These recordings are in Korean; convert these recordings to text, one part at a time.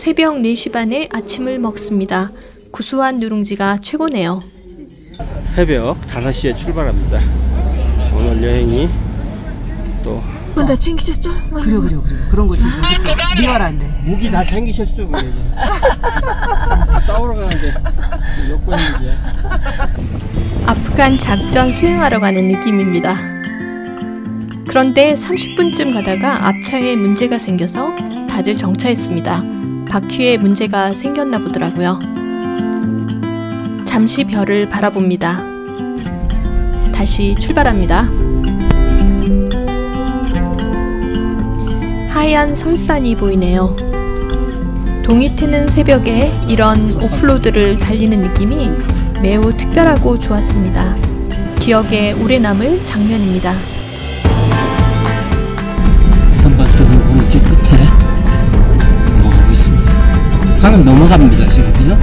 새벽 4시 반에 아침을 먹습니다. 구수한 누룽지가 최고네요. 새벽 5시에 출발합니다. 오늘 여행이 또 그건 다 챙기셨죠? 그래. 그런 거 진짜 그치? 리얼한데. 무기 다 챙기셨죠? 그래. 싸우러 가는데 여권이지. 아프간 작전 수행하러 가는 느낌입니다. 그런데 30분쯤 가다가 앞차에 문제가 생겨서 다들 정차했습니다. 바퀴에 문제가 생겼나 보더라고요. 잠시 별을 바라봅니다. 다시 출발합니다. 하얀 설산이 보이네요. 동이 트는 새벽에 이런 오프로드를 달리는 느낌이 매우 특별하고 좋았습니다. 기억에 오래 남을 장면입니다. 산밭쪽은 공기 끝에 넘어가고 있습니다. 산은 넘어갑니다 지금, 그죠?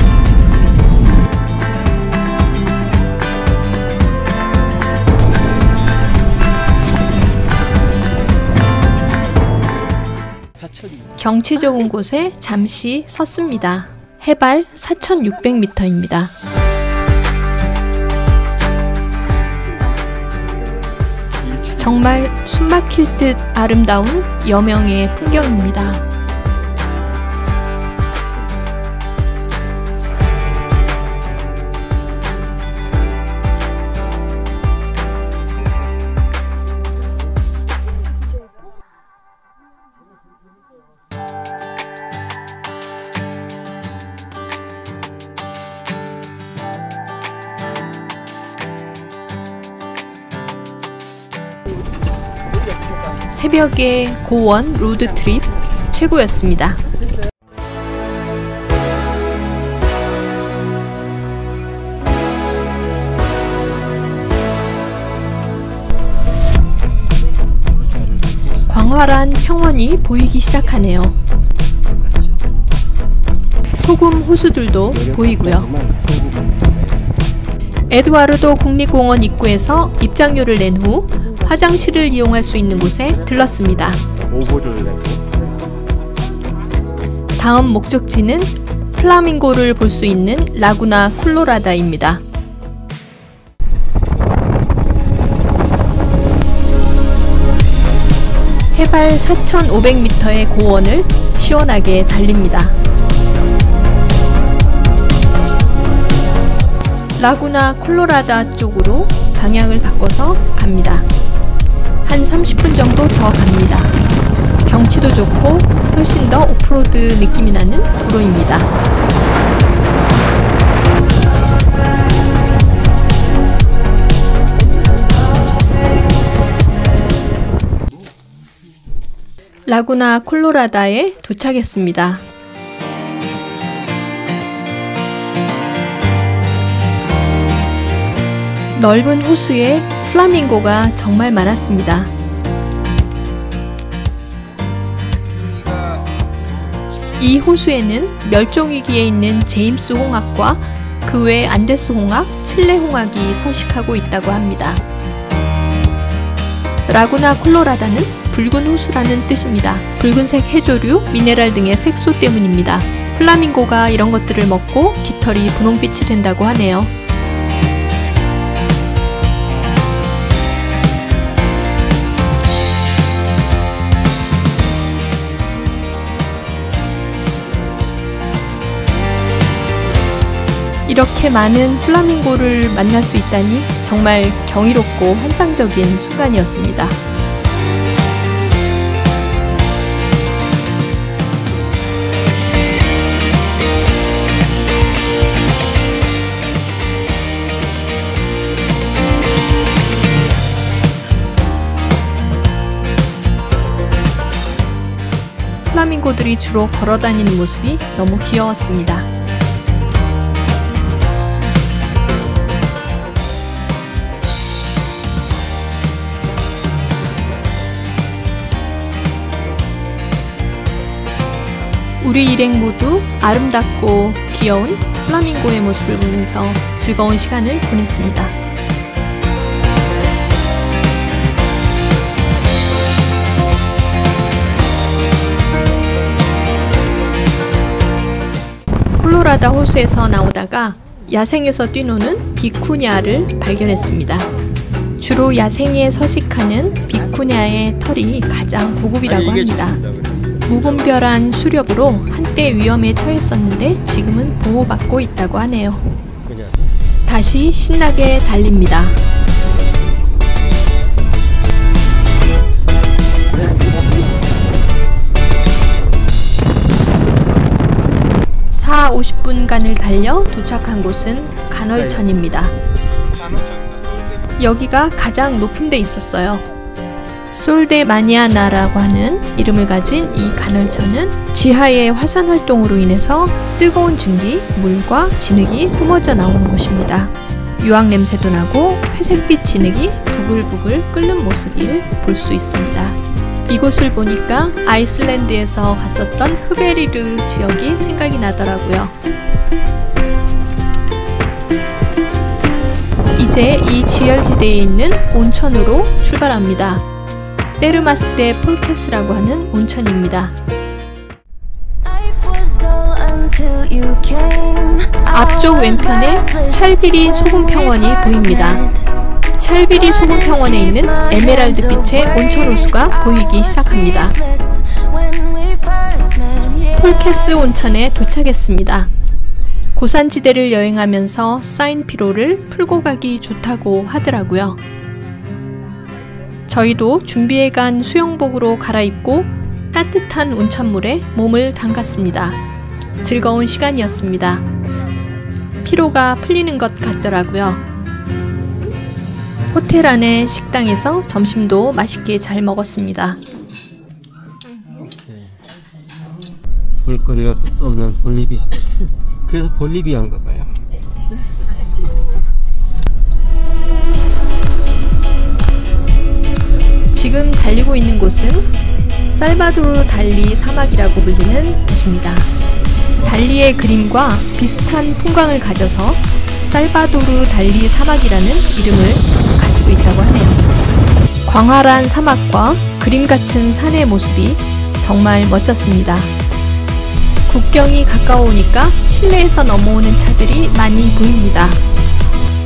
경치 좋은 곳에 잠시 섰습니다. 해발 4,600m입니다. 정말 숨막힐 듯 아름다운 여명의 풍경입니다. 새벽에 고원 로드트립 최고였습니다. 광활한 평원이 보이기 시작하네요. 소금 호수들도 보이고요. 에드와르도 국립공원 입구에서 입장료를 낸 후 화장실을 이용할 수 있는 곳에 들렀습니다. 다음 목적지는 플라밍고를 볼 수 있는 라구나 콜로라다입니다. 해발 4,500m의 고원을 시원하게 달립니다. 라구나 콜로라다 쪽으로 방향을 바꿔서 갑니다. 한 30분 정도 더 갑니다. 경치도 좋고 훨씬 더 오프로드 느낌이 나는 도로입니다. 라구나 콜로라다에 도착했습니다. 넓은 호수에 플라밍고가 정말 많았습니다. 이 호수에는 멸종위기에 있는 제임스 홍학과 그 외 안데스 홍학, 칠레 홍학이 서식하고 있다고 합니다. 라구나 콜로라다는 붉은 호수라는 뜻입니다. 붉은색 해조류, 미네랄 등의 색소 때문입니다. 플라밍고가 이런 것들을 먹고 깃털이 분홍빛이 된다고 하네요. 이렇게 많은 플라밍고를 만날 수 있다니 정말 경이롭고 환상적인 순간이었습니다. 플라밍고들이 주로 걸어다니는 모습이 너무 귀여웠습니다. 우리 일행 모두 아름답고 귀여운 플라밍고의 모습을 보면서 즐거운 시간을 보냈습니다. 콜로라도 호수에서 나오다가 야생에서 뛰노는 비쿠냐를 발견했습니다. 주로 야생에 서식하는 비쿠냐의 털이 가장 고급이라고 합니다. 무분별한 수렵으로 한때 위험에 처했었는데 지금은 보호받고 있다고 하네요. 다시 신나게 달립니다. 50분간을 달려 도착한 곳은 간헐천입니다. 여기가 가장 높은 데 있었어요. 솔데 마니아나라고 하는 이름을 가진 이 간헐천은 지하의 화산 활동으로 인해서 뜨거운 증기, 물과 진흙이 뿜어져 나오는 곳입니다. 유황 냄새도 나고 회색빛 진흙이 부글부글 끓는 모습을 볼 수 있습니다. 이곳을 보니까 아이슬란드에서 갔었던 흐베리르 지역이 생각이 나더라고요. 이제 이 지열지대에 있는 온천으로 출발합니다. 테르마스데 폴케스라고 하는 온천입니다. 앞쪽 왼편에 찰비리 소금평원이 보입니다. 찰비리 소금평원에 있는 에메랄드빛의 온천호수가 보이기 시작합니다. 폴케스 온천에 도착했습니다. 고산지대를 여행하면서 쌓인 피로를 풀고 가기 좋다고 하더라고요. 저희도 준비해간 수영복으로 갈아입고 따뜻한 온천물에 몸을 담갔습니다. 즐거운 시간이었습니다. 피로가 풀리는 것 같더라고요. 호텔 안의 식당에서 점심도 맛있게 잘 먹었습니다. 볼거리가 끝도 없는 볼리비아. 그래서 볼리비아인가 봐요. 지금 달리고 있는 곳은 살바도르 달리 사막이라고 불리는 곳입니다. 달리의 그림과 비슷한 풍광을 가져서 살바도르 달리 사막이라는 이름을 가지고 있다고 하네요. 광활한 사막과 그림 같은 산의 모습이 정말 멋졌습니다. 국경이 가까우니까 칠레에서 넘어오는 차들이 많이 보입니다.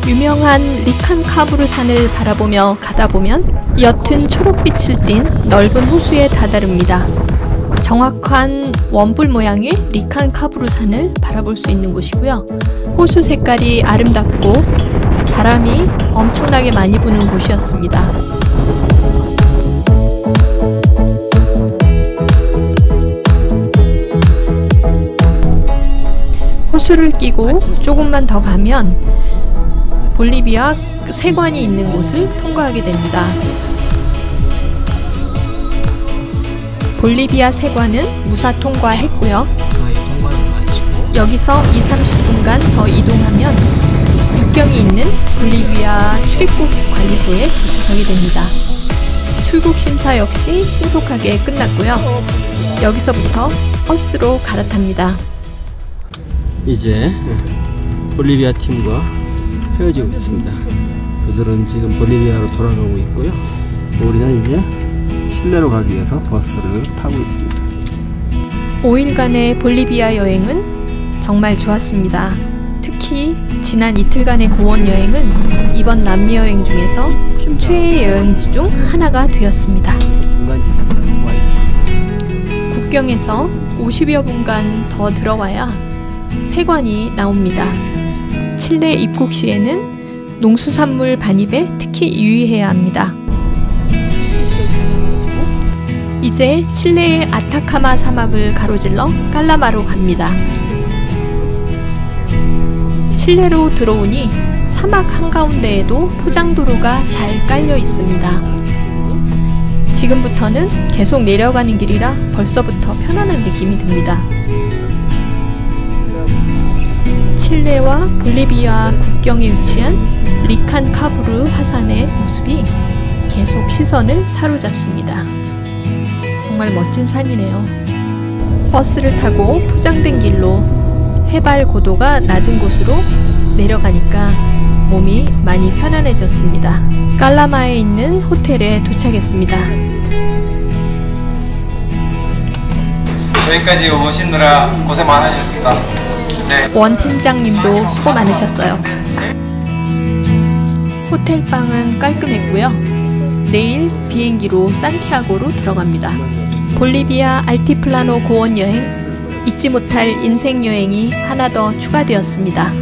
유명한 리칸카브르 산을 바라보며 가다 보면 옅은 초록빛을 띤 넓은 호수에 다다릅니다. 정확한 원뿔 모양의 리칸카브르 산을 바라볼 수 있는 곳이고요. 호수 색깔이 아름답고 바람이 엄청나게 많이 부는 곳이었습니다. 호수를 끼고 조금만 더 가면 볼리비아 세관이 있는 곳을 통과하게 됩니다. 볼리비아 세관은 무사 통과했고요. 여기서 20-30분간 더 이동하면 국경이 있는 볼리비아 출입국 관리소에 도착하게 됩니다. 출국 심사 역시 신속하게 끝났고요. 여기서부터 버스로 갈아탑니다. 이제 볼리비아 팀과 헤어지고 있습니다. 그들은 지금 볼리비아로 돌아가고 있고요. 우리는 이제 칠레로 가기 위해서 버스를 타고 있습니다. 5일간의 볼리비아 여행은 정말 좋았습니다. 특히 지난 이틀간의 고원 여행은 이번 남미 여행 중에서 최애 여행지 중 하나가 되었습니다. 국경에서 50여 분간 더 들어와야 세관이 나옵니다. 칠레 입국 시에는 농수산물 반입에 특히 유의해야 합니다. 이제 칠레의 아타카마 사막을 가로질러 깔라마로 갑니다. 칠레로 들어오니 사막 한가운데에도 포장도로가 잘 깔려 있습니다. 지금부터는 계속 내려가는 길이라 벌써부터 편안한 느낌이 듭니다. 칠레와 볼리비아 국경에 위치한 리칸카브르 화산의 모습이 계속 시선을 사로잡습니다. 정말 멋진 산이네요. 버스를 타고 포장된 길로 해발 고도가 낮은 곳으로 내려가니까 몸이 많이 편안해졌습니다. 깔라마에 있는 호텔에 도착했습니다. 여기까지 오시느라 고생 많으셨습니다. 네. 원 팀장님도 수고 많으셨어요. 호텔방은 깔끔했고요. 내일 비행기로 산티아고로 들어갑니다. 볼리비아 알티플라노 고원 여행, 잊지 못할 인생 여행이 하나 더 추가되었습니다.